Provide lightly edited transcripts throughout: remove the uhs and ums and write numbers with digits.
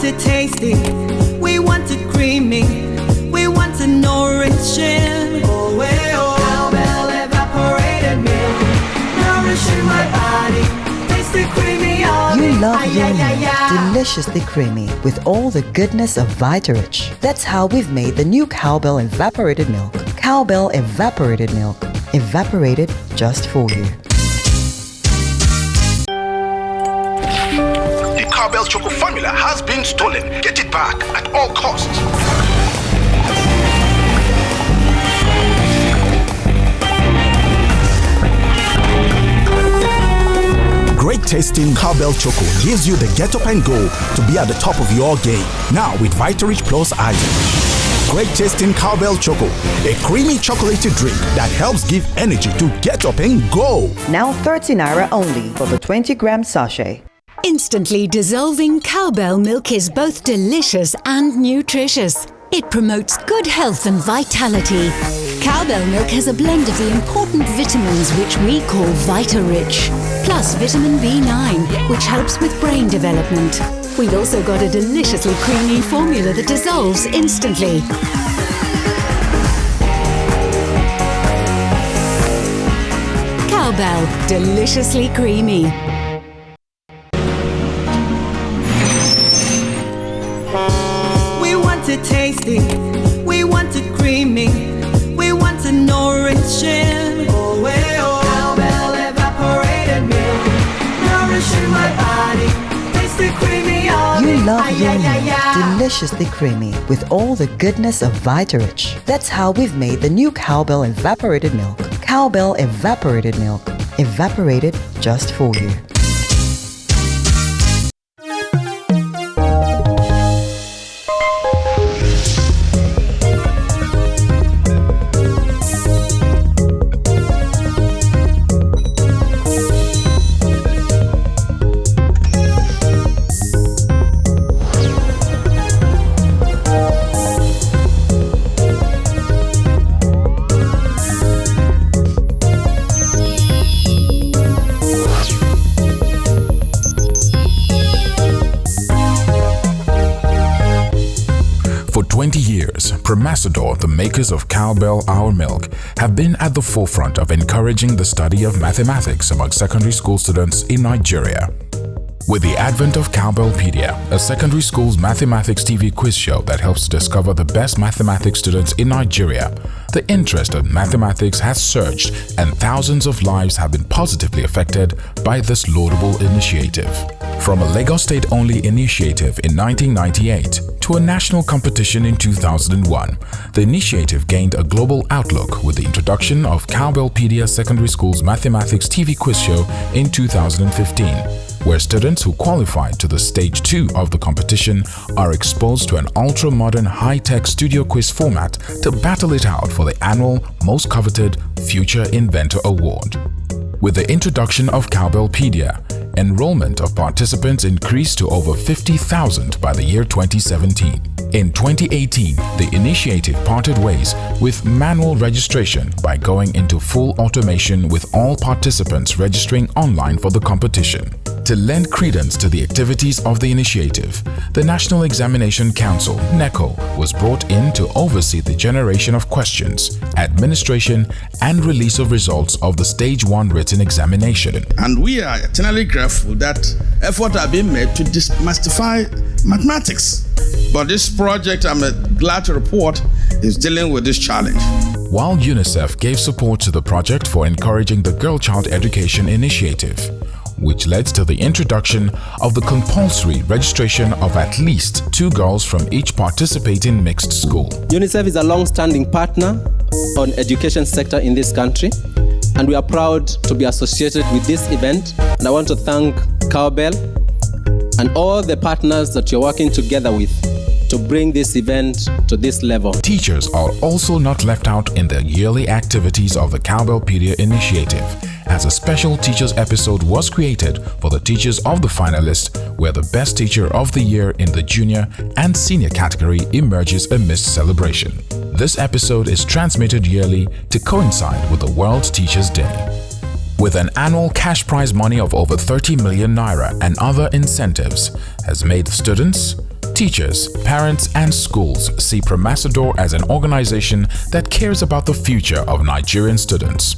want it tasty, we want it creamy, we want it nourishing. Oh, well, Cowbell evaporated milk, nourishing my body, tasty creamy all You love ay, your ay, milk ay, ay. deliciously creamy with all the goodness of Vitarich. That's how we've made the new Cowbell evaporated milk. Cowbell evaporated milk, evaporated just for you. The Cowbell Choco formula has been stolen. Get it back at all costs. Great tasting Cowbell Choco gives you the get up and go to be at the top of your game. Now with Vitarich Plus Iron. Great tasting Cowbell Choco, a creamy chocolatey drink that helps give energy to get up and go. Now 30 naira only for the 20-gram sachet. Instantly dissolving Cowbell milk is both delicious and nutritious. It promotes good health and vitality. Cowbell milk has a blend of the important vitamins which we call Vitarich, plus vitamin B9, which helps with brain development. We've also got a deliciously creamy formula that dissolves instantly. Cowbell, deliciously creamy. We want it tasty, we want it creamy, we want it nourishing. Oh, well, Cowbell evaporated milk, nourishing my body, tasty creamy all You love ay, your ay, ay, milk ay. deliciously creamy with all the goodness of Vitarich. That's how we've made the new Cowbell evaporated milk. Cowbell evaporated milk, evaporated just for you. For 20 years, Promasador, the makers of Cowbell Our Milk, have been at the forefront of encouraging the study of mathematics among secondary school students in Nigeria. With the advent of Cowbellpedia, a secondary school's mathematics TV quiz show that helps to discover the best mathematics students in Nigeria, the interest in mathematics has surged and thousands of lives have been positively affected by this laudable initiative. From a Lagos State-only initiative in 1998 to a national competition in 2001, the initiative gained a global outlook with the introduction of Cowbellpedia Secondary School's Mathematics TV quiz show in 2015, where students who qualified to the Stage 2 of the competition are exposed to an ultra-modern high-tech studio quiz format to battle it out for the annual most coveted Future Inventor Award. With the introduction of Cowbellpedia, enrollment of participants increased to over 50,000 by the year 2017. In 2018, the initiative parted ways with manual registration by going into full automation with all participants registering online for the competition. To lend credence to the activities of the initiative, the National Examination Council (NECO) was brought in to oversee the generation of questions, administration and release of results of the Stage 1 written examination. And we are eternally grateful that efforts are being made to demystify mathematics. But this project, I'm glad to report, is dealing with this challenge. While UNICEF gave support to the project for encouraging the Girl Child Education Initiative, which led to the introduction of the compulsory registration of at least 2 girls from each participating mixed school. UNICEF is a long-standing partner on education sector in this country, and we are proud to be associated with this event. And I want to thank Cowbell and all the partners that you're working together with to bring this event to this level. Teachers are also not left out in the yearly activities of the Cowbellpedia initiative, as a special teachers episode was created for the teachers of the finalists, where the best teacher of the year in the junior and senior category emerges amidst celebration. This episode is transmitted yearly to coincide with the World Teachers' Day. With an annual cash prize money of over 30 million naira and other incentives, has made students, Teachers, parents, and schools see Promasidor as an organization that cares about the future of Nigerian students.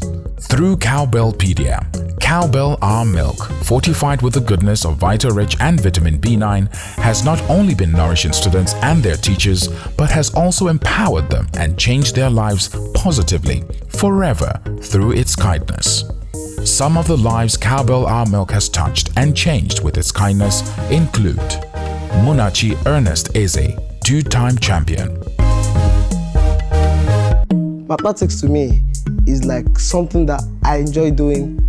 Through Cowbellpedia, Cowbell Our Milk, fortified with the goodness of Vita-Rich and vitamin B9, has not only been nourishing students and their teachers, but has also empowered them and changed their lives positively, forever, through its kindness. Some of the lives Cowbell Our Milk has touched and changed with its kindness include Munachi Earnest-Eze, two-time champion. Mathematics to me is like something that I enjoy doing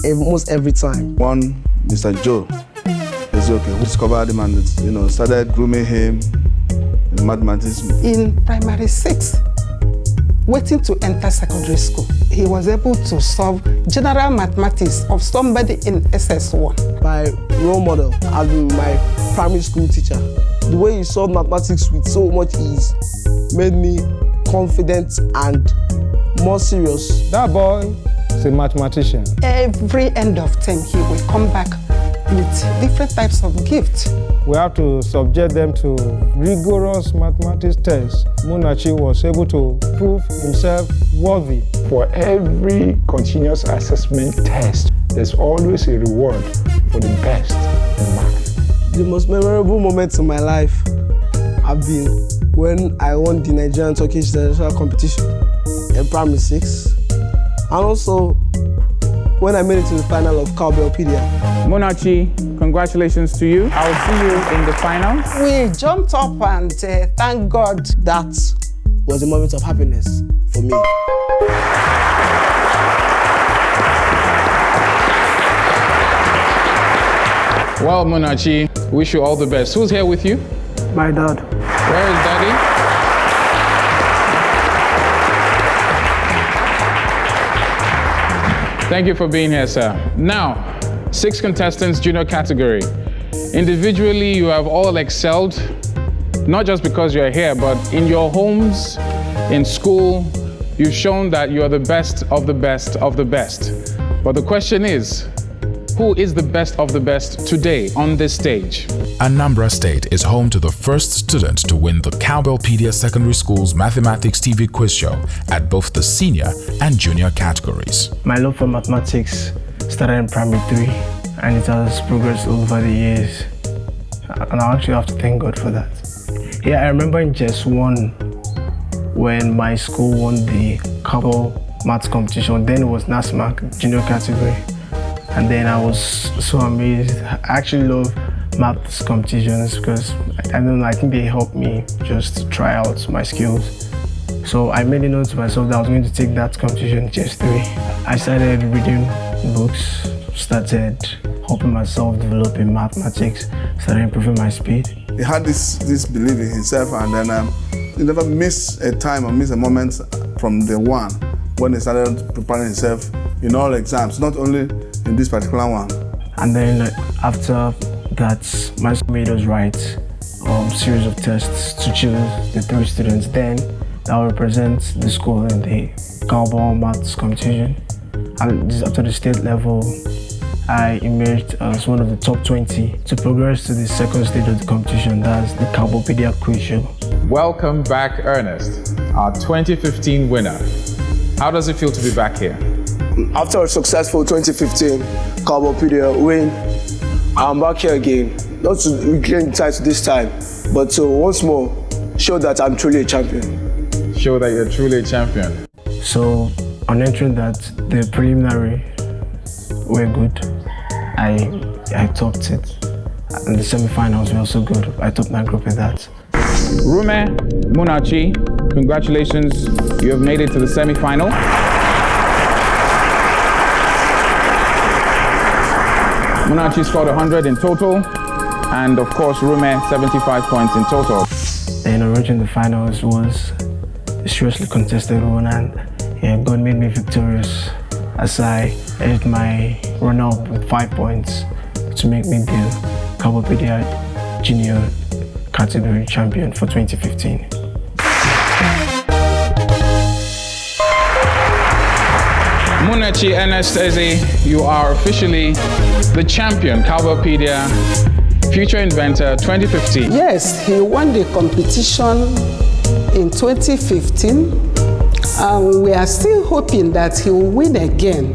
almost every time. One, Mr. Joe, who discovered him and started grooming him in mathematics. In primary 6, waiting to enter secondary school, he was able to solve general mathematics of somebody in SS1. My role model has been my primary school teacher. The way he solved mathematics with so much ease made me confident and more serious. That boy is a mathematician. Every end of term, he will come back with different types of gifts. We have to subject them to rigorous mathematics tests. Munachi was able to prove himself worthy. For every continuous assessment test, there's always a reward for the best in math. The most memorable moments in my life have been when I won the Nigerian Turkish international competition in primary 6, and also when I made it to the final of Cowbellpedia. Munachi, congratulations to you. I will see you in the final. We jumped up and thank God. That was a moment of happiness for me. Well, Munachi, wish you all the best. Who's here with you? My dad. Where is Daddy? Thank you for being here, sir. Now, 6 contestants, junior category. Individually, you have all excelled, not just because you're here, but in your homes, in school, you've shown that you are the best of the best of the best. But the question is, who is the best of the best today on this stage? Anambra State is home to the first student to win the Cowbellpedia Secondary School's Mathematics TV quiz show at both the senior and junior categories. My love for mathematics started in primary 3 and it has progressed over the years. And I actually have to thank God for that. Yeah, I remember in just 1 when my school won the Cowbell maths competition. Then it was NASMAC junior category. And then I was so amazed. I actually love maths competitions because I don't know, I think they helped me just try out my skills. So I made a note to myself that I was going to take that competition in just 3. I started reading books, started helping myself develop in mathematics, started improving my speed. He had this belief in himself, and then he never missed a time or missed a moment from the one when he started preparing himself in all exams, not only in this particular one. And then after that, my school made us write a series of tests to choose the 3 students then that will represent the school in the Cowbell maths competition. And after the state level, I emerged as one of the top 20 to progress to the second stage of the competition, that's the Cowbellpedia quiz show. Welcome back, Ernest, our 2015 winner. How does it feel to be back here? After a successful 2015 Cowbellpedia win, I'm back here again. Not to regain the title this time, but to once more show that I'm truly a champion. Show that you're truly a champion. So, on entering that, the preliminary were good. I topped it. And the semi-finals were also good. I topped my group in that. Rume, Munachi, congratulations. You have made it to the semi-final. Munachi scored 100 in total, and of course Rume 75 points in total. And reaching the finals was a seriously contested one, and God made me victorious as I edged my runner-up with 5 points to make me the Cowbellpedia Junior category champion for 2015. Munachi Earnest-Eze, you are officially the champion, Cowbellpedia Future Inventor 2015. Yes, he won the competition in 2015. We are still hoping that he will win again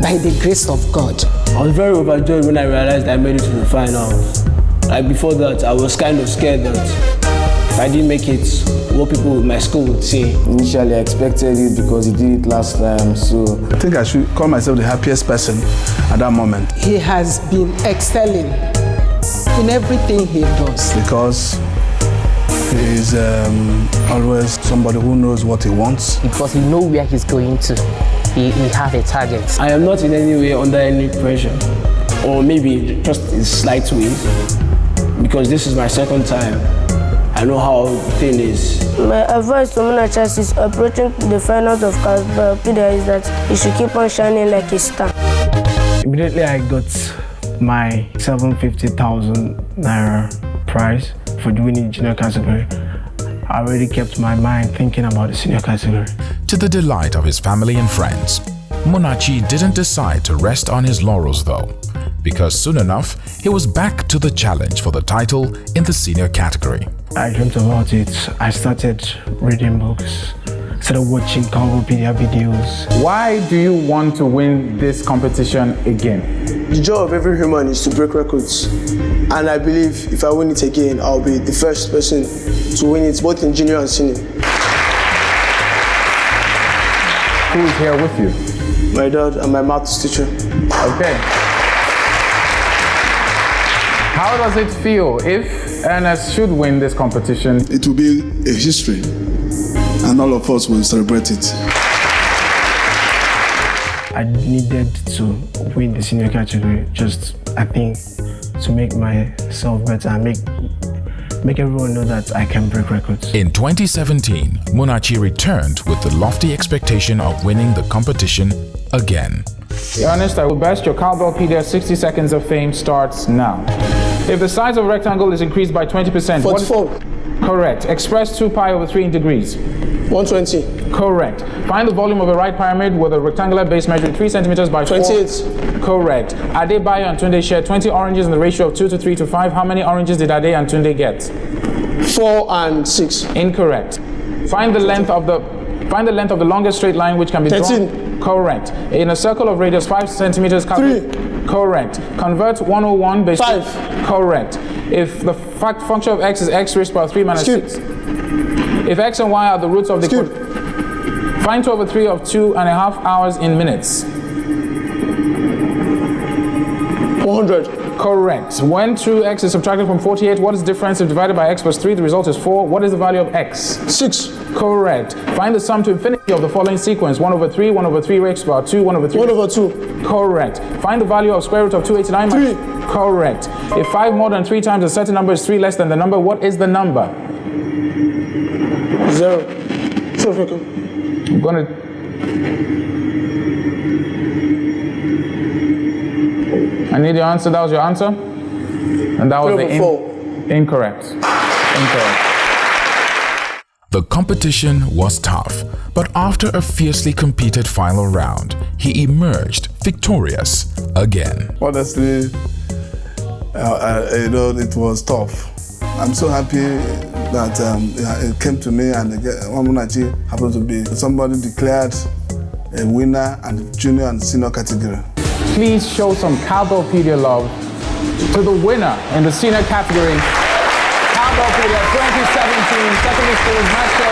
by the grace of God. I was very overjoyed when I realized I made it to the finals. Like before that, I was kind of scared that if I didn't make it, what people in my school would say. Initially, I expected it because he did it last time, so I think I should call myself the happiest person at that moment. He has been excelling in everything he does. Because he is always somebody who knows what he wants. Because he knows where he's going to. He have a target. I am not in any way under any pressure, or maybe just in slight ways, because this is my second time. I know how the thing is. My advice to Munachi is approaching the finals of Cowbellpedia is that he should keep on shining like a star. Immediately I got my 750,000 naira prize for winning junior category. I already kept my mind thinking about the senior category. To the delight of his family and friends, Munachi didn't decide to rest on his laurels though, because soon enough, he was back to the challenge for the title in the senior category. I dreamt about it. I started reading books, started watching Cowbellpedia videos. Why do you want to win this competition again? The job of every human is to break records. And I believe if I win it again, I'll be the first person to win it, both in junior and senior. Who is here with you? My dad and my maths teacher. Okay. How does it feel if Ernest should win this competition? It will be a history, and all of us will celebrate it. I needed to win the senior category, just, I think, to make myself better and make everyone know that I can break records. In 2017, Munachi returned with the lofty expectation of winning the competition again. Ernest, I will best your Cowbellpedia 60 seconds of fame starts now. If the size of a rectangle is increased by 20%, 44. Correct. Express 2 pi over 3 in degrees. 120. Correct. Find the volume of a right pyramid with a rectangular base measuring 3 centimeters by 28. 4. Correct. Adebayo and Tunde shared 20 oranges in the ratio of 2 to 3 to 5. How many oranges did Ade and Tunde get? 4 and 6. Incorrect. Find the length of the longest straight line which can be 13. drawn. Correct. In a circle of radius 5 centimeters. 3. Correct. Convert 101 base 5. Correct. If the function of x is x raised to power 3 minus Skip. 6. If x and y are the roots of the find 2 over 3 of 2.5 hours in minutes. 400. Correct. When 2x is subtracted from 48, what is the difference if divided by x plus 3? The result is 4. What is the value of x? 6. Correct. Find the sum to infinity of the following sequence. 1 over 3, 1 over 3 raised to power 2, 1 over 3. 1 over 2. Correct. Find the value of square root of 289 3. Correct. If 5 more than 3 times a certain number is 3 less than the number, what is the number? 0. I'm gonna... I need your answer. That was your answer? And that was the incorrect. Incorrect. The competition was tough, but after a fiercely competed final round, he emerged victorious again. Honestly, it was tough. I'm so happy that it came to me, and Munachi happened to be somebody declared a winner and junior and senior category. Please show some Cowbellpedia love to the winner in the senior category. Cowbellpedia 2017 Secondary School Macho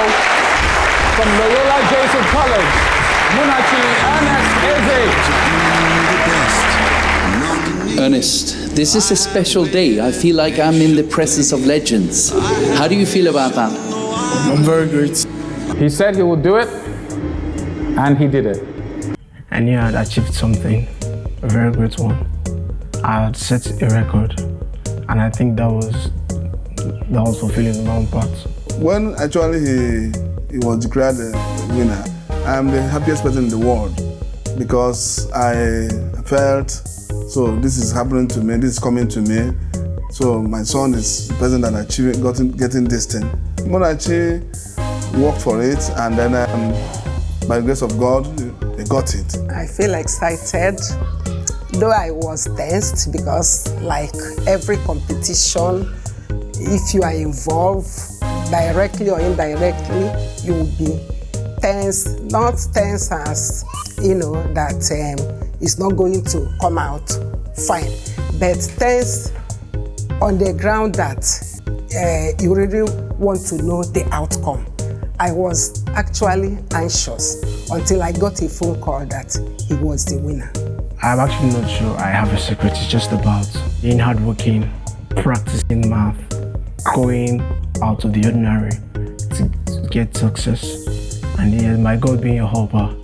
from Loyola Joseph College, Munachi Earnest-Eze. Ernest, this is a special day. I feel like I'm in the presence of legends. How do you feel about that? I'm very great. He said he would do it, and he did it. I knew I had achieved something, a very great one. I had set a record, and I think that was fulfilling my own part. When actually he was declared a winner, I'm the happiest person in the world, because I felt, so this is happening to me, this is coming to me. So my son is the person that getting this thing. Munachi worked for it, and then by the grace of God, he got it. I feel excited Though I was tensed because like every competition, if you are involved directly or indirectly, you will be tense, not tense as, that it's not going to come out fine, but tense on the ground that you really want to know the outcome. I was actually anxious until I got a phone call that he was the winner. I'm actually not sure I have a secret. It's just about being hardworking, practicing math, going out of the ordinary to get success. And yeah, my God being a helper,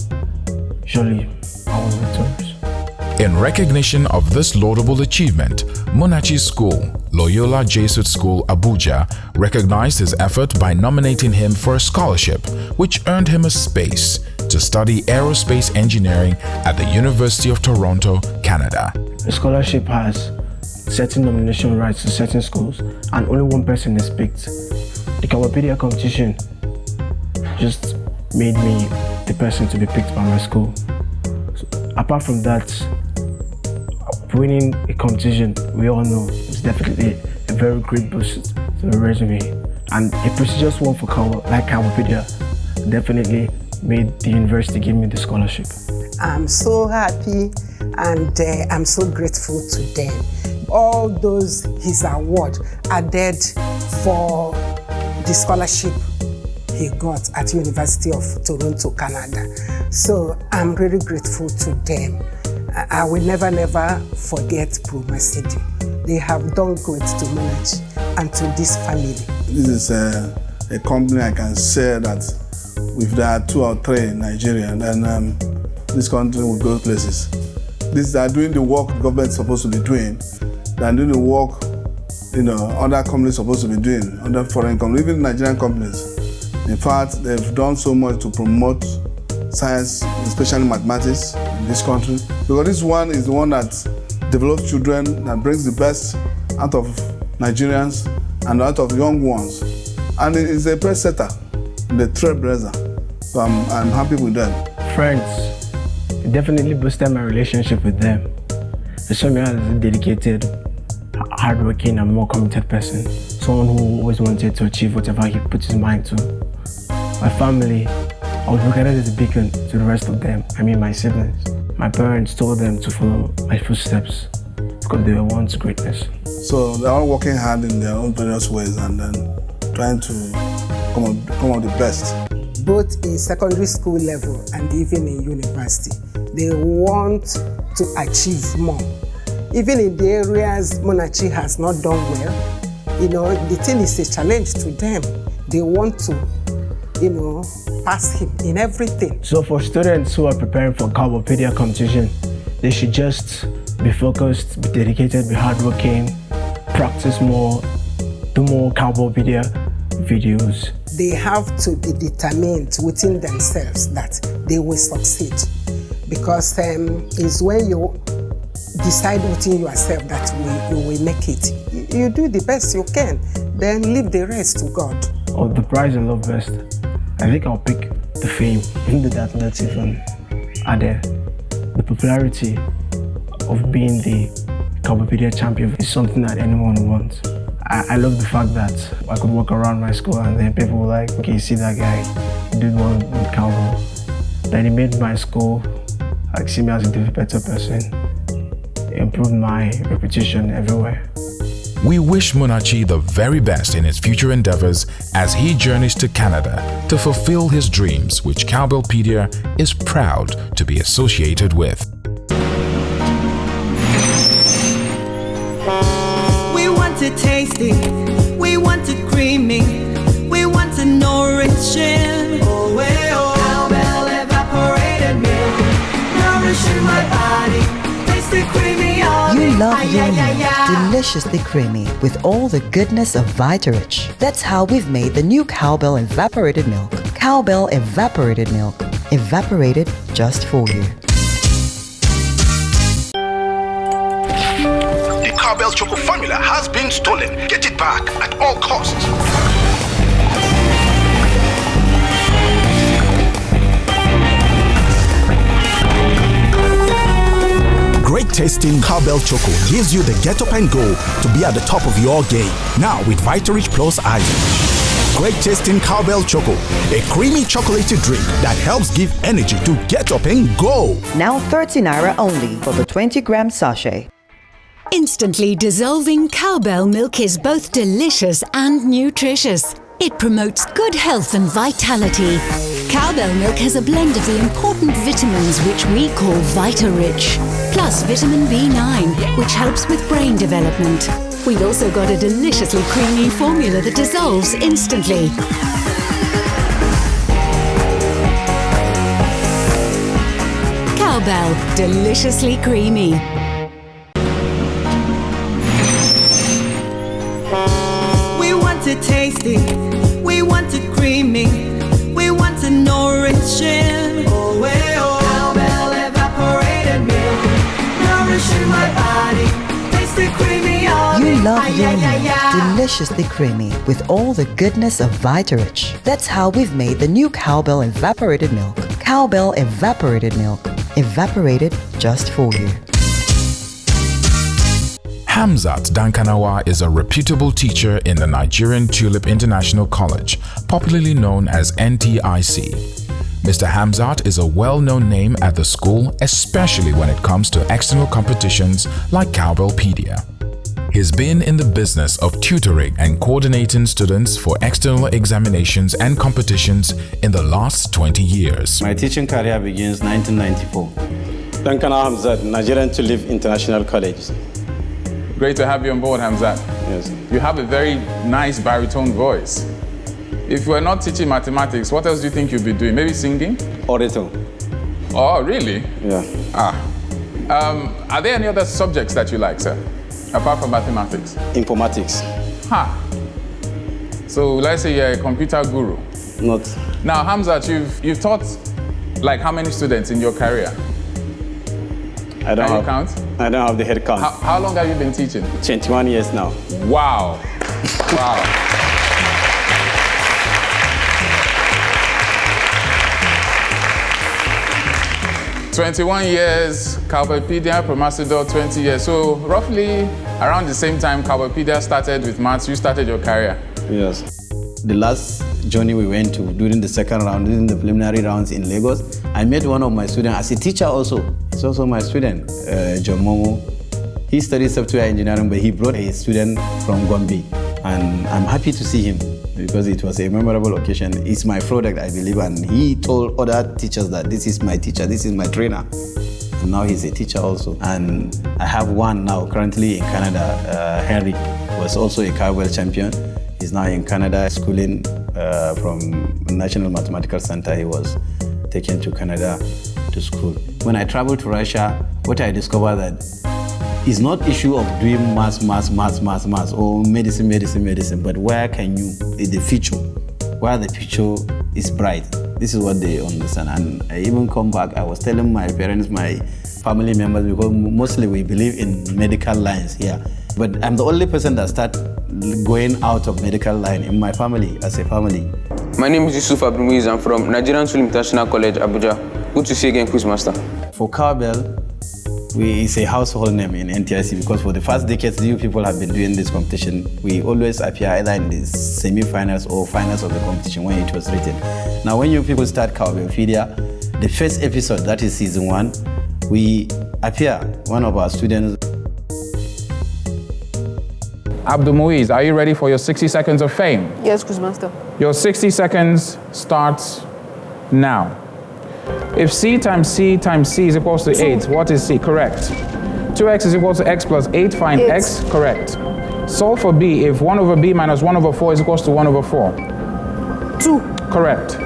surely I was victorious. In recognition of this laudable achievement, Munachi School, Loyola Jesuit School, Abuja, recognized his effort by nominating him for a scholarship, which earned him a space to study aerospace engineering at the University of Toronto, Canada. The scholarship has certain nomination rights to certain schools, and only one person is picked. The Cowbellpedia competition just made me the person to be picked by my school. So, apart from that, winning a competition, we all know, is definitely a very great boost to the resume. And a prestigious one for Cowbellpedia definitely made the university give me the scholarship. I'm so happy and I'm so grateful to them. All those his award added for the scholarship he got at University of Toronto, Canada. So I'm really grateful to them. I will never forget Pro Mercedes. They have done great to Munachi and to this family. This is a company I can say that if there are 2 or 3 in Nigeria, then this country will go places. They are doing the work the government is supposed to be doing. They are doing the work other companies are supposed to be doing, other foreign companies, even Nigerian companies. In fact, they've done so much to promote science, especially mathematics, in this country. Because this one is the one that develops children, that brings the best out of Nigerians and out of young ones. And it is a press setter, the trailblazer. So I'm happy with them. Friends, it definitely boosted my relationship with them. They saw me as a dedicated, hardworking and more committed person. Someone who always wanted to achieve whatever he put his mind to. My family, I was regarded as a beacon to the rest of them, my siblings. My parents told them to follow my footsteps because they were once greatness. So they're all working hard in their own various ways and then trying to come out the best. Both in secondary school level and even in university, they want to achieve more. Even in the areas Munachi has not done well, the thing is a challenge to them. They want to, pass him in everything. So for students who are preparing for Cowbellpedia competition, they should just be focused, be dedicated, be hardworking, practice more, do more Cowbellpedia videos. They have to be determined within themselves that they will succeed. Because it's when you decide within yourself that you will make it. You do the best you can, then leave the rest to God. Oh, the prize I love best. I think I'll pick the fame, even though that's not even added. The popularity of being the Cowbellpedia champion is something that anyone wants. I love the fact that I could walk around my school and then people were like, okay, you see that guy, he did well with Cowbell. Then he made my school see me as a better person, improved my reputation everywhere. We wish Munachi the very best in his future endeavors as he journeys to Canada to fulfill his dreams, which Cowbellpedia is proud to be associated with. We want it tasty, we want it creamy, we want it nourishing. Oh, well, Cowbell evaporated milk, nourishing my body, tasty creamy. You love your milk deliciously creamy with all the goodness of Vitarich. That's how we've made the new Cowbell Evaporated Milk. Cowbell Evaporated Milk. Evaporated just for you. The Cowbell Choco formula has been stolen. Get it back at all costs. Great Great tasting Cowbell Choco gives you the get up and go to be at the top of your game. Now with Vitarich Plus Iron. Great tasting Cowbell Choco, a creamy chocolatey drink that helps give energy to get up and go. Now 30 naira only for the 20-gram sachet. Instantly dissolving Cowbell milk is both delicious and nutritious. It promotes good health and vitality. Cowbell milk has a blend of the important vitamins which we call Vitarich, plus vitamin B9, which helps with brain development. We've also got a deliciously creamy formula that dissolves instantly. Cowbell, deliciously creamy. We want it tasty, we want it creamy, we want it nourishing. Oh, well, Cowbell evaporated milk, nourishing my body, tasty creamy. You love your milk deliciously creamy with all the goodness of Vitarich. That's how we've made the new Cowbell evaporated milk. Cowbell evaporated milk, evaporated just for you. Hamzat Dankanawa is a reputable teacher in the Nigerian Tulip International College, popularly known as NTIC. Mr. Hamzat is a well-known name at the school, especially when it comes to external competitions like Cowbellpedia. He's been in the business of tutoring and coordinating students for external examinations and competitions in the last 20 years. My teaching career begins 1994. Dankanawa Hamzat, Nigerian Tulip International College. Great to have you on board, Hamzat. Yes. You have a very nice baritone voice. If you were not teaching mathematics, what else do you think you'd be doing? Maybe singing? Orator. Oh, really? Yeah. Are there any other subjects that you like, sir, apart from mathematics? Informatics. So let's say you're a computer guru. Not. Now, Hamzat, you've taught like how many students in your career? I don't Can you count? I don't have the head count. How long have you been teaching? 21 years now. Wow. Wow. 21 years, Cowbellpedia, Promasidor, 20 years. So roughly around the same time Cowbellpedia started with maths, you started your career. Yes. The last journey we went to during the second round, during the preliminary rounds in Lagos, I met one of my students as a teacher also. He's also my student, John Momo. He studied software engineering, but he brought a student from Gombe. And I'm happy to see him because it was a memorable occasion. It's my product, I believe, and he told other teachers that this is my teacher, this is my trainer. And now he's a teacher also. And I have one now currently in Canada, Henry, was also a Cowbell champion. He's now in Canada schooling from National Mathematical Center. He was taken to Canada to school. When I traveled to Russia, what I discovered that it's not issue of doing maths, or medicine, but where can you, the future, where the future is bright. This is what they understand. And I even come back, I was telling my parents, my family members, because mostly we believe in medical lines here. But I'm the only person that started going out of medical line in my family, as a family. My name is Yusuf Abdulmuiz. I'm from Nigerian International College, Abuja. Good to see you again, Quizmaster. For Cowbell, it's a household name in NTIC because for the first decades, you people have been doing this competition. We always appear either in the semi-finals or finals of the competition when it was written. Now, when you people start Cowbellpedia, the first episode, that is season 1, we appear, one of our students. Abdul Muiz, are you ready for your 60 seconds of fame? Yes, Quizmaster. Your 60 seconds starts now. If C times C times C is equals to 8, what is C? Correct. 2x is equal to x plus 8, find x. Correct. Solve for B if 1 over B minus 1 over 4 is equals to 1 over 4. 2. Correct.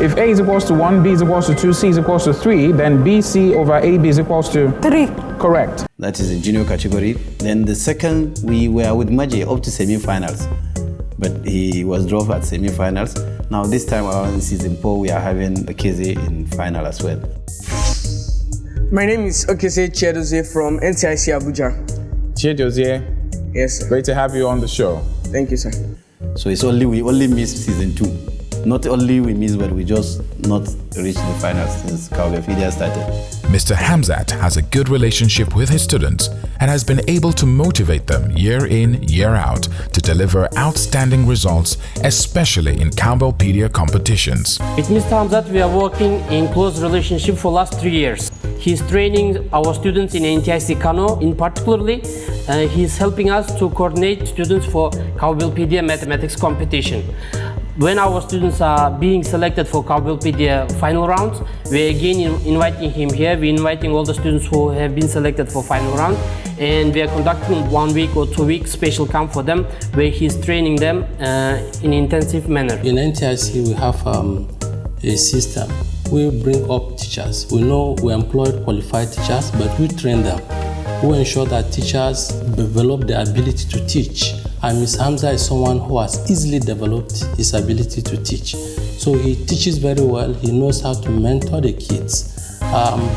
If A is equals to 1, B is equals to 2, C is equals to 3, then BC over AB is equals to 3. Correct. That is the junior category. Then the second, we were with Maji up to semi-finals, but he was dropped at semi-finals. Now this time around in season 4, we are having Okeze in final as well. My name is Okeze Chiedozie from NTIC Abuja. Chiedozie. Yes, sir. Great to have you on the show. Thank you, sir. So it's we only missed season 2. Not only we missed, but we just not reached the finals since Cowbellpedia started. Mr. Hamzat has a good relationship with his students and has been able to motivate them year in, year out to deliver outstanding results, especially in Cowbellpedia competitions. With Mr. Hamzat, we are working in close relationship for last 3 years. He's training our students in NTIC Kano in particularly. He's helping us to coordinate students for Cowbellpedia mathematics competition. When our students are being selected for Cowbellpedia final rounds, we're again inviting him here. We're inviting all the students who have been selected for final round, and we are conducting 1 week or 2 week special camp for them, where he's training them in intensive manner. In NTIC, we have a system. We bring up teachers. We know we employ qualified teachers, but we train them. We ensure that teachers develop the ability to teach. And Ms. Hamza is someone who has easily developed his ability to teach. So he teaches very well. He knows how to mentor the kids.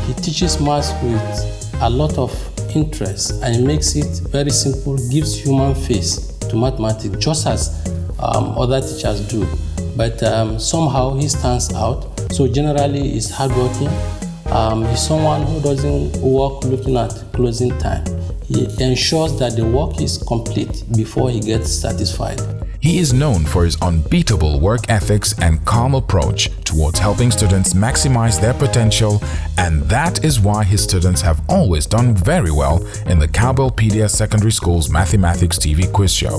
He teaches maths with a lot of interest and makes it very simple, gives human face to mathematics, just as other teachers do. But somehow he stands out. So generally he's hardworking. He's someone who doesn't work looking at closing time. He ensures that the work is complete before he gets satisfied. He is known for his unbeatable work ethics and calm approach towards helping students maximize their potential, and that is why his students have always done very well in the Cowbellpedia Secondary School's Mathematics TV quiz show.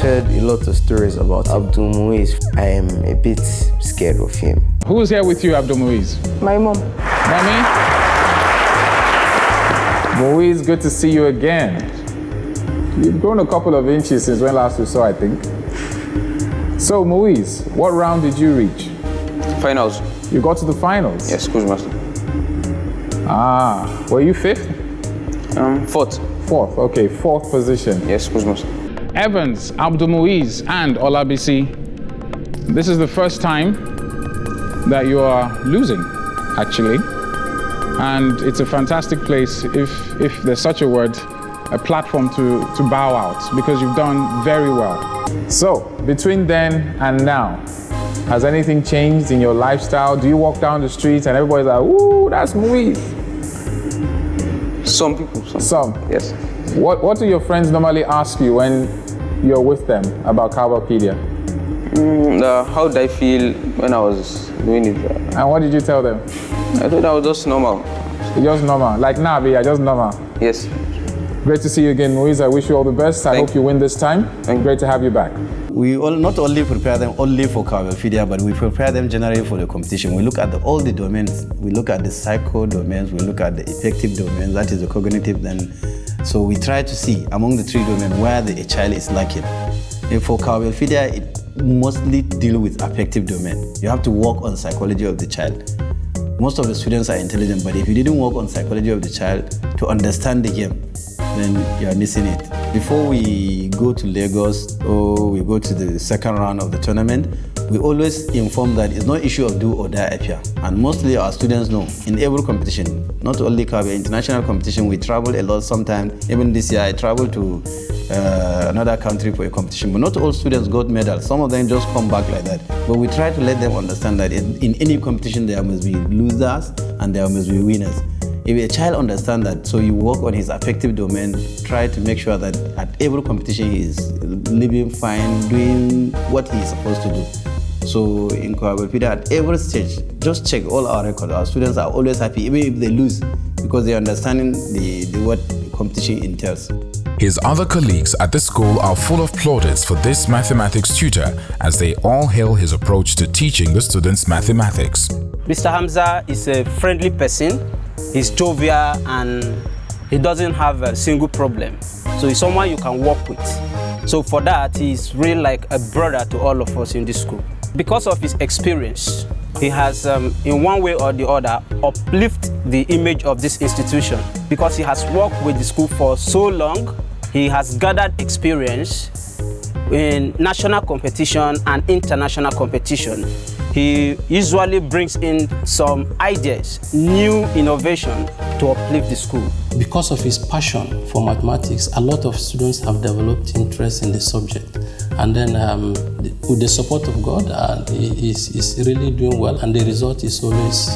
Heard a lot of stories about Abdul Muiz. I am a bit scared of him. Who's here with you, Abdul Muiz? My mom. Mommy? Muiz, good to see you again. You've grown a couple of inches since when last we saw, I think. So, Muiz, what round did you reach? Finals. You got to the finals? Yes, Quizmaster. Were you fifth? Fourth. Fourth, okay, fourth position. Yes, Quizmaster. Evans, Abdul Muiz, and Olabisi, this is the first time that you are losing, actually. And it's a fantastic place, if there's such a word, a platform to bow out, because you've done very well. So, between then and now, has anything changed in your lifestyle? Do you walk down the streets and everybody's like, ooh, that's Muiz? Some people. Some? Yes. What do your friends normally ask you when you're with them about Cowbellpedia? How did I feel when I was doing it? And what did you tell them? I thought I was just normal. Just normal? Like now, you're just normal? Yes. Great to see you again, Muiz. I wish you all the best. I hope you win this time. And great to have you back. We not only prepare them only for Cowbellpedia, but we prepare them generally for the competition. We look at all the domains. We look at the psycho domains. We look at the effective domains, that is the cognitive. Then, so we try to see among the three domains where a child is lacking. And for Cowbellpedia, it mostly deal with affective domain. You have to work on psychology of the child. Most of the students are intelligent, but if you didn't work on psychology of the child to understand the game, then you are missing it. Before we go to Lagos or we go to the second round of the tournament, we always inform that it's not issue of do or die up here. And mostly our students know in every competition, not only Cowbell, international competition, we travel a lot sometimes. Even this year I traveled to another country for a competition, but not all students got medals. Some of them just come back like that. But we try to let them understand that in any competition there must be losers and there must be winners. If a child understands that, so you work on his affective domain, try to make sure that at every competition he is living fine, doing what he is supposed to do. So in Cowbellpedia, at every stage, just check all our records. Our students are always happy, even if they lose, because they are understanding what the competition entails. His other colleagues at the school are full of plaudits for this mathematics tutor, as they all hail his approach to teaching the students mathematics. Mr. Hamza is a friendly person. He's jovial and he doesn't have a single problem. So he's someone you can work with. So for that, he's really like a brother to all of us in this school. Because of his experience, he has, in one way or the other, uplifted the image of this institution. Because he has worked with the school for so long, he has gathered experience in national competition and international competition. He usually brings in some ideas, new innovation to uplift the school. Because of his passion for mathematics, a lot of students have developed interest in the subject. And then with the support of God, he is really doing well, and the result is always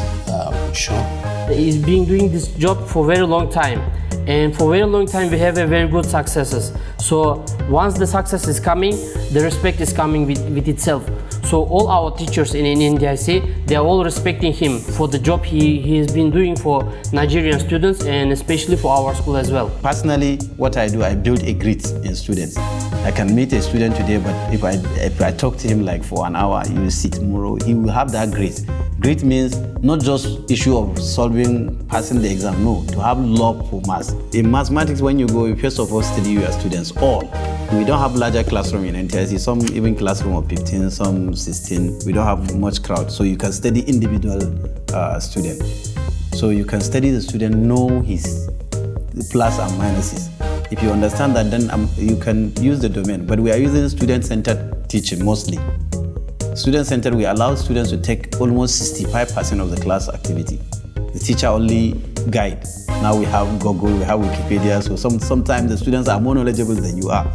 shown. is being doing this job for a very long time, and for a very long time we have a very good successes. So once the success is coming, the respect is coming with itself. So all our teachers in NDIC, they are all respecting him for the job he has been doing for Nigerian students, and especially for our school as well. Personally, what I do, I build a grit in students. I can meet a student today, but if I talk to him like for an hour, you will see tomorrow, he will have that grit. Grit means not just issue of passing the exam, no, to have love for maths. In mathematics, when you go, you first of all study your students, all. We don't have larger classroom in NTIC, some even classroom of 15, some 16. We don't have much crowd, so you can study individual student. So you can study the student, know his plus and minuses. If you understand that, then you can use the domain. But we are using student-centered teaching mostly. Student-centered, we allow students to take almost 65% of the class activity. The teacher only guide. Now we have Google, we have Wikipedia, so sometimes the students are more knowledgeable than you are.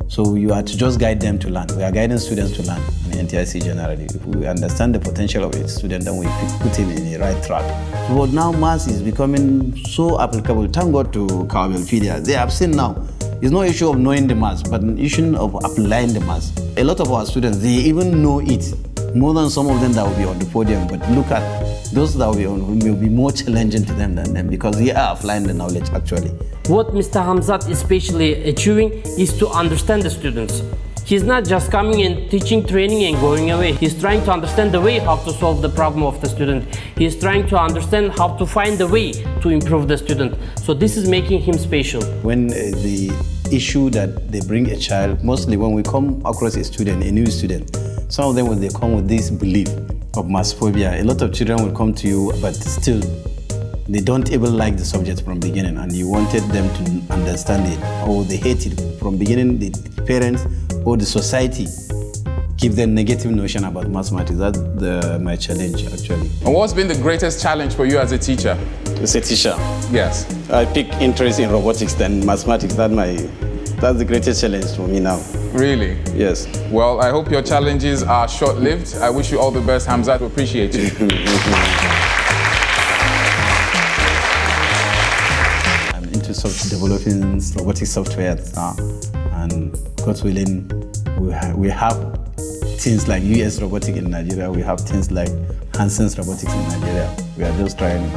So you have to just guide them to learn. We are guiding students to learn in NTIC generally. If we understand the potential of a student, then we put him in the right track. So now maths is becoming so applicable. Thank God to Cowbellpedia. They have seen now. It's no issue of knowing the maths, but an issue of applying the maths. A lot of our students, they even know it more than some of them that will be on the podium. But look at those that will be more challenging to them than them, because they are applying the knowledge actually. What Mr. Hamzat is especially achieving is to understand the students. He's not just coming and teaching, training and going away. He's trying to understand the way how to solve the problem of the student. He's trying to understand how to find the way to improve the student. So this is making him special. When the issue that they bring a child, mostly when we come across a student, a new student, some of them when they come with this belief of mass phobia, a lot of children will come to you, but still they don't even like the subject from beginning, and you wanted them to understand it, or they hate it from beginning. The parents or the society give them negative notion about mathematics. That's my challenge actually. And what's been the greatest challenge for you as a teacher? As a teacher? Yes. I pick interest in robotics than mathematics. That's the greatest challenge for me now. Really? Yes. Well, I hope your challenges are short-lived. I wish you all the best, Hamzat. We appreciate you. I'm into developing robotic software now, and God willing, we have things like US robotics in Nigeria. We have things like Hansen's robotics in Nigeria. We are just trying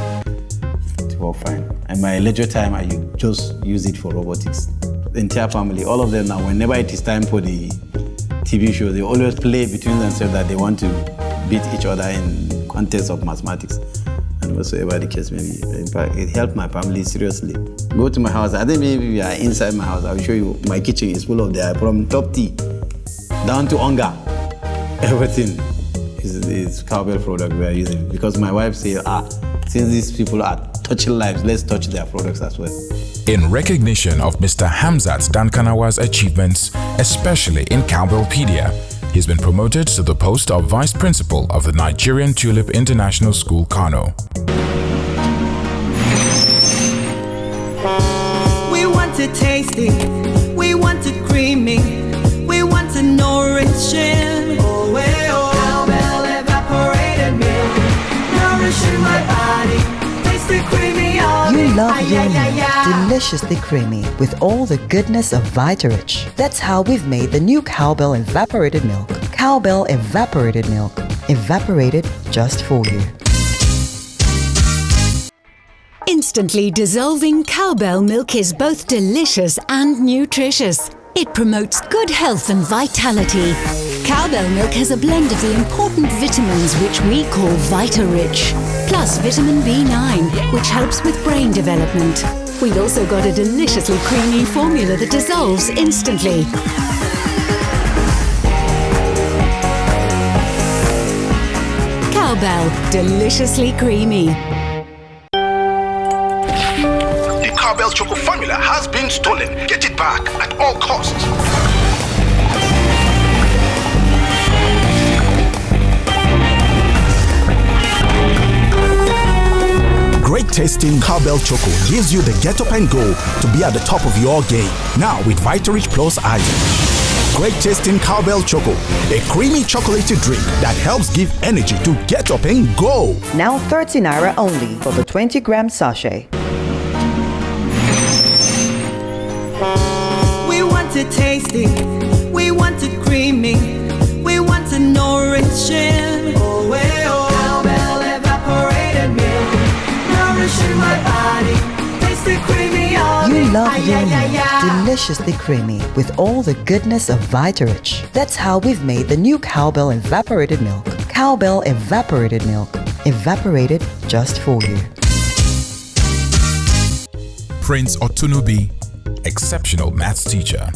to work fine. And my leisure time, I just use it for robotics. The entire family, all of them now, whenever it is time for the TV show, they always play between themselves that they want to beat each other in contests of mathematics. And whatsoever the case may be. In fact, it helped my family seriously. Go to my house. I think maybe we are inside my house. I will show you. My kitchen is full of them, from top tea down to onga. Everything is Cowbell product we are using. Because my wife says, since these people are touching lives, let's touch their products as well. In recognition of Mr. Hamzat Dankanawa's achievements, especially in Cowbellpedia, he's been promoted to the post of Vice Principal of the Nigerian Tulip International School, Kano. We want it tasty, we want it creamy, we want it nourishing. Oh, well, Cowbell evaporated milk, nourishing my body, tasty, creamy. You love your milk deliciously creamy with all the goodness of Vitarich. That's how we've made the new Cowbell Evaporated Milk. Cowbell Evaporated Milk. Evaporated just for you. Instantly dissolving Cowbell milk is both delicious and nutritious. It promotes good health and vitality. Cowbell milk has a blend of the important vitamins which we call Vitarich, plus vitamin B9, which helps with brain development. We've also got a deliciously creamy formula that dissolves instantly. Cowbell, deliciously creamy. The Cowbell Choco formula has been stolen. Get it back at all costs. Great tasting Cowbell Choco gives you the get up and go to be at the top of your game. Now with Vitarich Plus Iron. great tasting Cowbell Choco, a creamy chocolatey drink that helps give energy to get up and go. Now 30 naira only for the 20-gram sachet. We want it tasty, we want it creamy, we want it nourishing. Oh, well, Cowbell evaporated milk, nourishing my body, tasty creamy on You it. love your milk deliciously creamy with all the goodness of Vitarich. That's how we've made the new Cowbell evaporated milk. Cowbell evaporated milk, evaporated just for you. Prince Otunubi, exceptional maths teacher.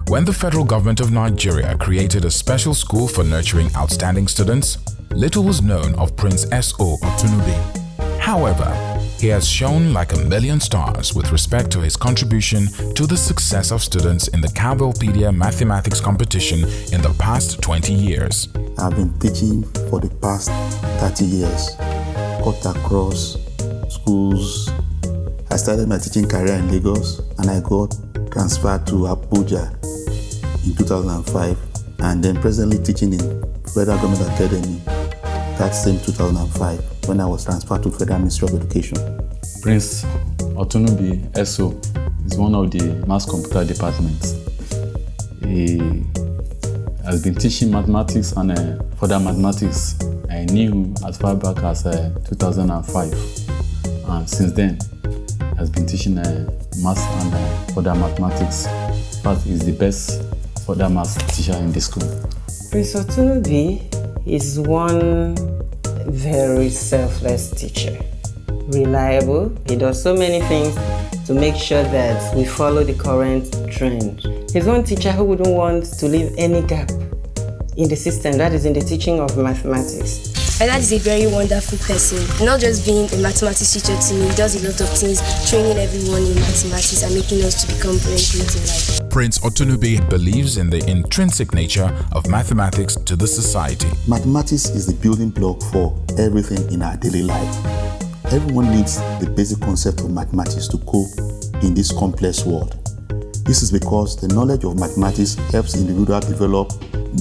When the federal government of Nigeria created a special school for nurturing outstanding students, little was known of Prince S.O. Otunubi. However, he has shone like a million stars with respect to his contribution to the success of students in the Cowbellpedia mathematics competition in the past 20 years. I've been teaching for the past 30 years, cut across schools. I started my teaching career in Lagos and I got transferred to Abuja in 2005 and then presently teaching in Federal Government Academy that same 2005 when I was transferred to Federal Ministry of Education. Prince Otunubi S.O. is one of the mass computer departments. He has been teaching mathematics and further mathematics. I knew him as far back as 2005 and since then has been teaching maths and further mathematics. In fact, he's the best further maths teacher in the school. Prince Otunubi is one very selfless teacher. Reliable. He does so many things to make sure that we follow the current trend. He's one teacher who wouldn't want to leave any gap in the system, that is in the teaching of mathematics. My dad is a very wonderful person. Not just being a mathematics teacher to me, he does a lot of things, training everyone in mathematics and making us to become brilliant in life. Prince Otunubi believes in the intrinsic nature of mathematics to the society. Mathematics is the building block for everything in our daily life. Everyone needs the basic concept of mathematics to cope in this complex world. This is because the knowledge of mathematics helps individuals develop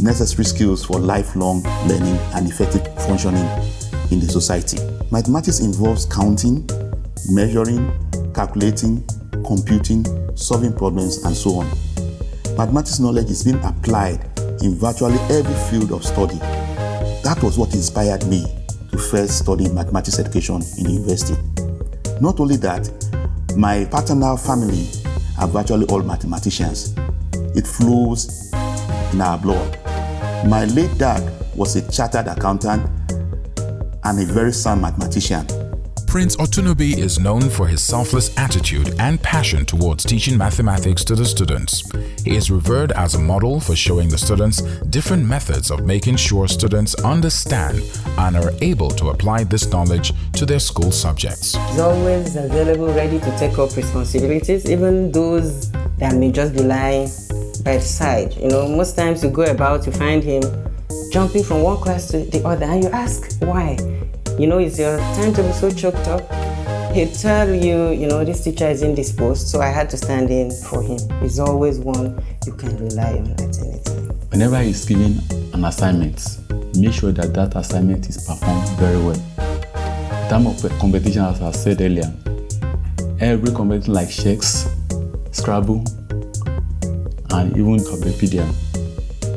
necessary skills for lifelong learning and effective functioning in the society. Mathematics involves counting, measuring, calculating, computing, solving problems, and so on. Mathematics knowledge is being applied in virtually every field of study. That was what inspired me to first study mathematics education in the university. Not only that, my paternal family are virtually all mathematicians. It flows in our blood. My late dad was a chartered accountant and a very sound mathematician. Prince Otunubi is known for his selfless attitude and passion towards teaching mathematics to the students. He is revered as a model for showing the students different methods of making sure students understand and are able to apply this knowledge to their school subjects. He's always available, ready to take up responsibilities, even those that may just be lying by the side. You know, most times you go about, you find him jumping from one class to the other and you ask why. You know, is your timetable so choked up? He'll tell you, you know, this teacher is indisposed, so I had to stand in for him. He's always one you can rely on at any time. Whenever he's given an assignment, make sure that that assignment is performed very well. In terms of competition, as I said earlier, every competition like Shakes, Scrabble, and even Cowbellpedia,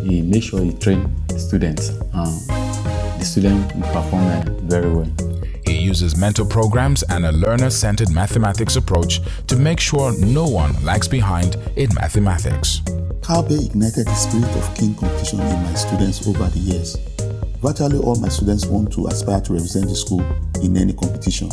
he makes sure he trains students. The student will perform very well. He uses mentor programs and a learner-centered mathematics approach to make sure no one lags behind in mathematics. Cowbell ignited the spirit of keen competition in my students over the years. Virtually all my students want to aspire to represent the school in any competition.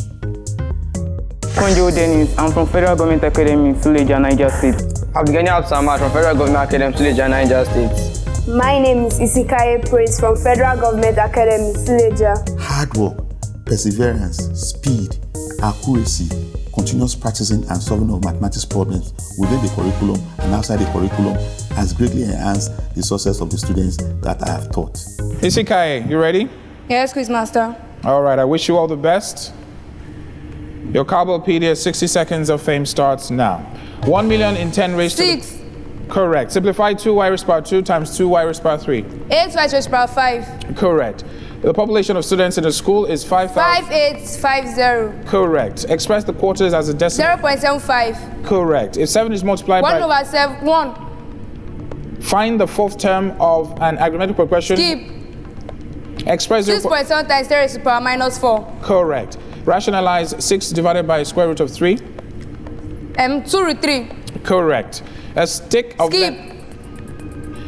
Konjo Dennis, I'm from Federal Government Academy, Suleja, Niger State. Abdulgani Absamad from Federal Government Academy, Suleja, Niger State. My name is Isikaye Praise from Federal Government Academy, Suleja. Hard work, perseverance, speed, accuracy, continuous practicing and solving of mathematics problems within the curriculum and outside the curriculum has greatly enhanced the success of the students that I have taught. Isikaye, you ready? Yes, Quizmaster. All right, I wish you all the best. Your Cowbellpedia 60 seconds of fame starts now. 1 million in 10 raised to 6, Correct. Simplify 2y raised to power 2 times 2y raised to power 3. 8y raised to power 5. Correct. The population of students in the school is 5850. Correct. Express the quarters as a decimal. 0.75. Correct. If 7 is multiplied 1 by... over 7, 1. Find the fourth term of an arithmetic progression. Skip. Express 6.7 times 10 raised to power minus 4. Correct. Rationalize 6 divided by square root of 3. 2 root 3. Correct. A stick of... Skip.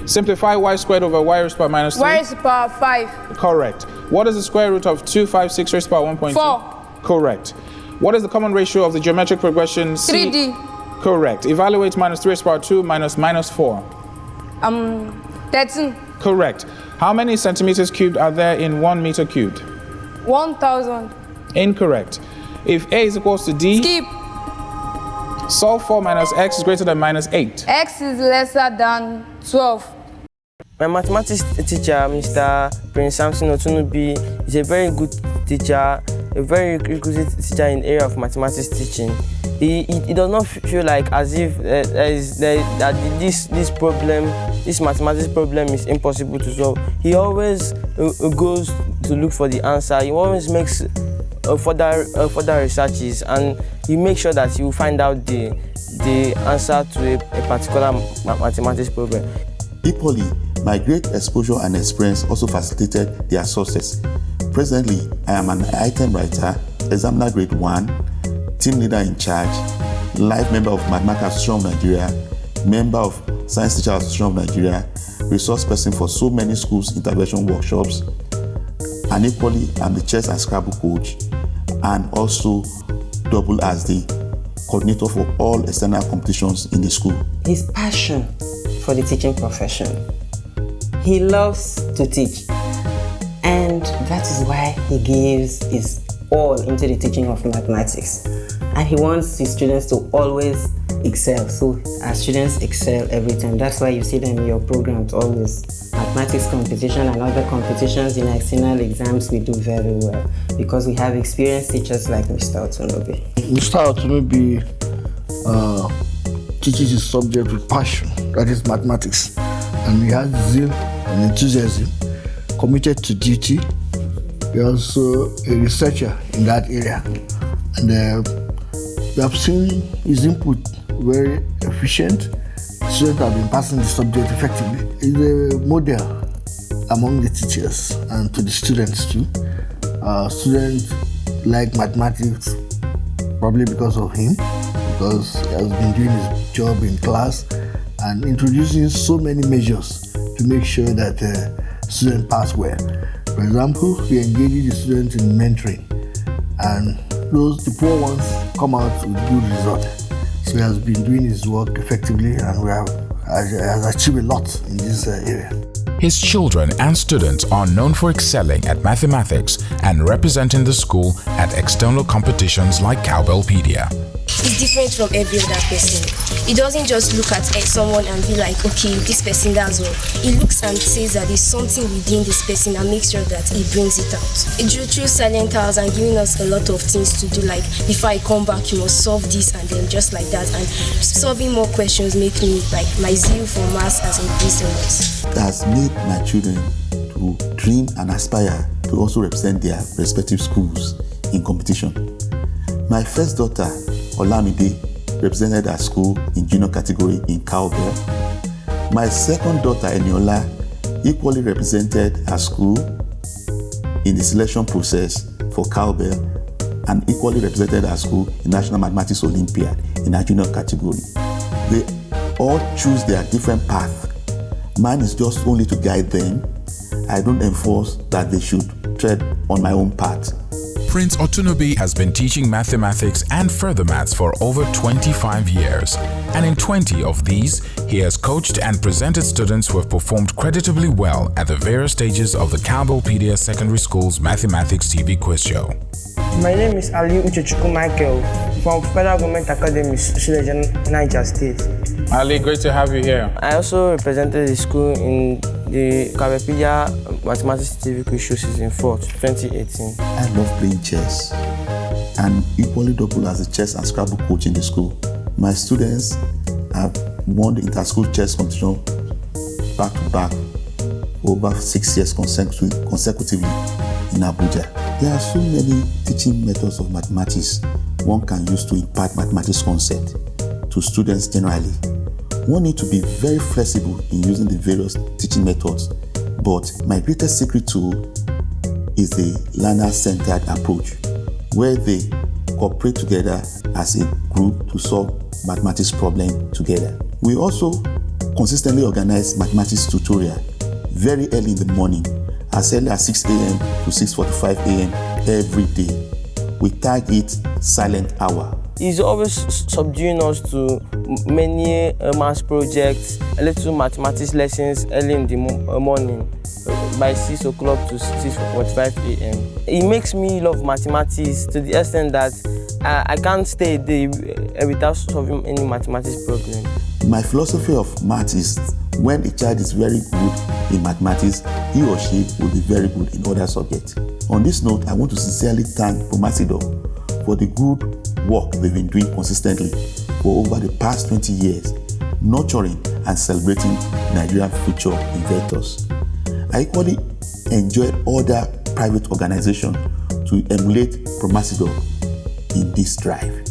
Simplify y squared over y raised to power minus 3. Y raised to power 5. Correct. What is the square root of 256 raised to power 1.2? 4. Correct. What is the common ratio of the geometric progression C? 3D. Correct. Evaluate minus 3 raised to power 2 minus 4. 13. Correct. How many centimeters cubed are there in 1 meter cubed? 1000. Incorrect. If A is equals to D, skip. Solve 4 minus X is greater than minus 8. X is lesser than 12. My mathematics teacher, Mr. Prince Samson Otunubi, is a very good teacher, a very requisite teacher in the area of mathematics teaching. He does not feel like as if this mathematics problem is impossible to solve. He always goes to look for the answer. He always makes further researches, and he makes sure that you find out the answer to a particular mathematics problem. Equally, my great exposure and experience also facilitated their success. Presently, I am an item writer, examiner grade 1, team leader in charge, life member of Mathematics Association of Nigeria, member of Science Teacher Association of Nigeria, resource person for so many schools intervention workshops, and equally, I'm the chess and Scrabble coach, and also double as the coordinator for all external competitions in the school. His passion for the teaching profession. He loves to teach, and that is why he gives his all into the teaching of mathematics. And he wants his students to always excel. So our students excel every time. That's why you see them in your programs always. Mathematics competition and other competitions in external exams, we do very well because we have experienced teachers like Mr. Otunubi. Mr. Otunubi teaches his subject with passion, that is mathematics. And he has zeal and enthusiasm, committed to duty. He's also a researcher in that area. And we have seen his input very efficient. Students have been passing the subject effectively. He's a model among the teachers and to the students too. Students like mathematics probably because of him, because he has been doing his job in class and introducing so many measures to make sure that students pass well. For example, he engages the students in mentoring, and the poor ones come out with good results. So he has been doing his work effectively, and has achieved a lot in this area. His children and students are known for excelling at mathematics and representing the school at external competitions like Cowbellpedia. It's different from every other person. He doesn't just look at someone and be like, okay, this person does well. He looks and says that there's something within this person and makes sure that he brings it out. He drew through silent hours and giving us a lot of things to do, like before I come back, you must solve this, and then just like that. And solving more questions make me, like, my zeal for maths has increased a lot. It has made my children to dream and aspire to also represent their respective schools in competition. My first daughter, Olamide, represented her school in junior category in Cowbell. My second daughter, Eniola, equally represented her school in the selection process for Cowbell and equally represented her school in National Mathematics Olympiad in her junior category. They all choose their different path. Mine is just only to guide them. I don't enforce that they should tread on my own path. Prince Otunubi has been teaching mathematics and further maths for over 25 years, and in 20 of these, he has coached and presented students who have performed creditably well at the various stages of the Cowbellpedia Secondary School's Mathematics TV quiz show. My name is Ali Uchechukwu Michael from Federal Government Academy, Suleja, Niger State. Ali, great to have you here. I also represented the school in the Cowbellpedia Mathematics TV quiz show season 4, 2018. I love playing chess and equally double as a chess and Scrabble coach in the school. My students have won the inter-school chess competition back to back over 6 years consecutively in Abuja. There are so many teaching methods of mathematics one can use to impart mathematics concept to students generally. One needs to be very flexible in using the various teaching methods, but my greatest secret tool is the learner-centered approach, where they cooperate together as a group to solve mathematics problem together. We also consistently organize mathematics tutorial very early in the morning, as early as 6 a.m. to 6:45 a.m. every day. We tag it silent hour. He's always subduing us to many maths projects, little mathematics lessons early in the morning, by 6 o'clock to 6:45 a.m. It makes me love mathematics to the extent that I can't stay a day without solving any mathematics problem. My philosophy of maths is when a child is very good in mathematics, he or she will be very good in other subjects. On this note, I want to sincerely thank Promasidor for the good work they've been doing consistently for over the past 20 years, nurturing and celebrating Nigerian future inventors. I equally enjoy other private organizations to emulate Promasidor in this drive.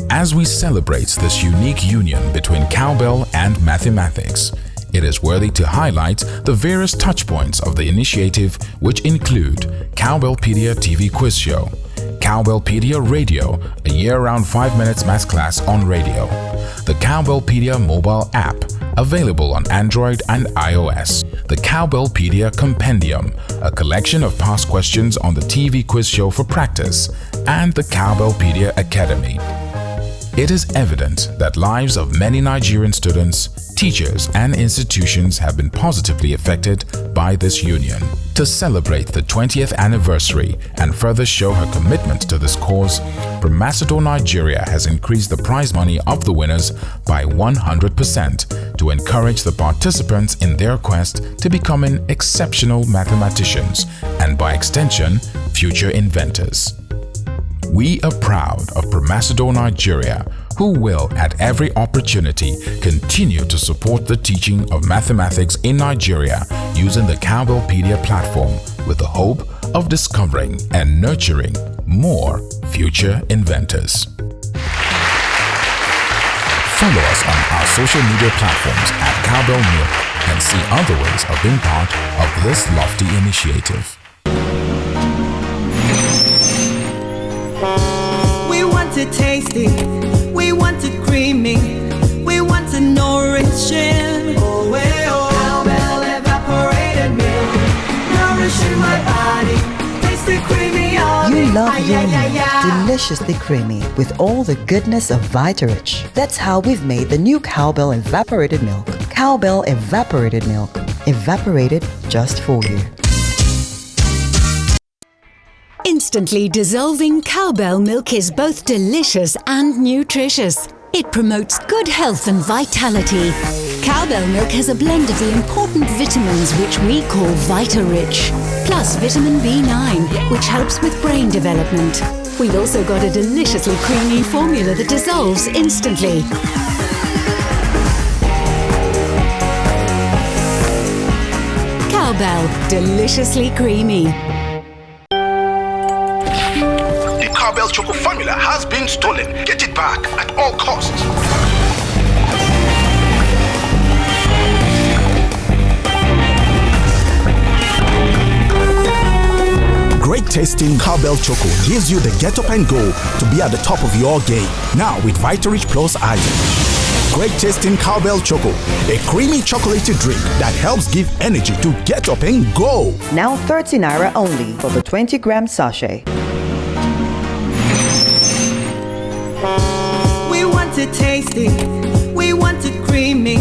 As we celebrate this unique union between cowbell and mathematics, it is worthy to highlight the various touchpoints of the initiative, which include Cowbellpedia TV Quiz Show, Cowbellpedia Radio, a year-round 5 minutes math class on radio, the Cowbellpedia mobile app, available on Android and iOS, the Cowbellpedia Compendium, a collection of past questions on the TV quiz show for practice, and the Cowbellpedia Academy. It is evident that lives of many Nigerian students, teachers, and institutions have been positively affected by this union. To celebrate the 20th anniversary and further show her commitment to this cause, Promasidor Nigeria has increased the prize money of the winners by 100% to encourage the participants in their quest to becoming exceptional mathematicians and, by extension, future inventors. We are proud of Promasidor Nigeria, who will, at every opportunity, continue to support the teaching of mathematics in Nigeria using the Cowbellpedia platform with the hope of discovering and nurturing more future inventors. Follow us on our social media platforms at Cowbell Milk and see other ways of being part of this lofty initiative. We want it tasty, we want it creamy, we want it nourishing. Oh, well, Cowbell evaporated milk, nourishing my body, tasty creamy. You love your milk deliciously creamy with all the goodness of Vitarich. That's how we've made the new Cowbell evaporated milk. Cowbell evaporated milk, evaporated just for you. Instantly dissolving Cowbell milk is both delicious and nutritious. It promotes good health and vitality. Cowbell milk has a blend of the important vitamins which we call Vitarich, plus vitamin B9, which helps with brain development. We've also got a deliciously creamy formula that dissolves instantly. Cowbell, deliciously creamy. The Cowbell Choco formula has been stolen. Get it back at all costs. Great tasting Cowbell Choco gives you the get up and go to be at the top of your game. Now with Vitarich Plus Iron. Great tasting Cowbell Choco, a creamy chocolatey drink that helps give energy to get up and go. Now 30 naira only for the 20-gram sachet. We want it tasty, we want it creamy,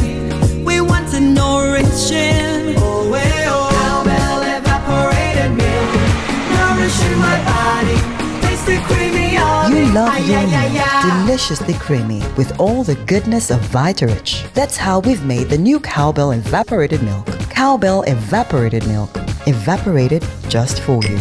we want it nourishing. Oh, well, Cowbell evaporated milk, nourishing my body, tasty creamy. You love your milk deliciously creamy with all the goodness of Vitarich. That's how we've made the new Cowbell evaporated milk. Cowbell evaporated milk, evaporated just for you.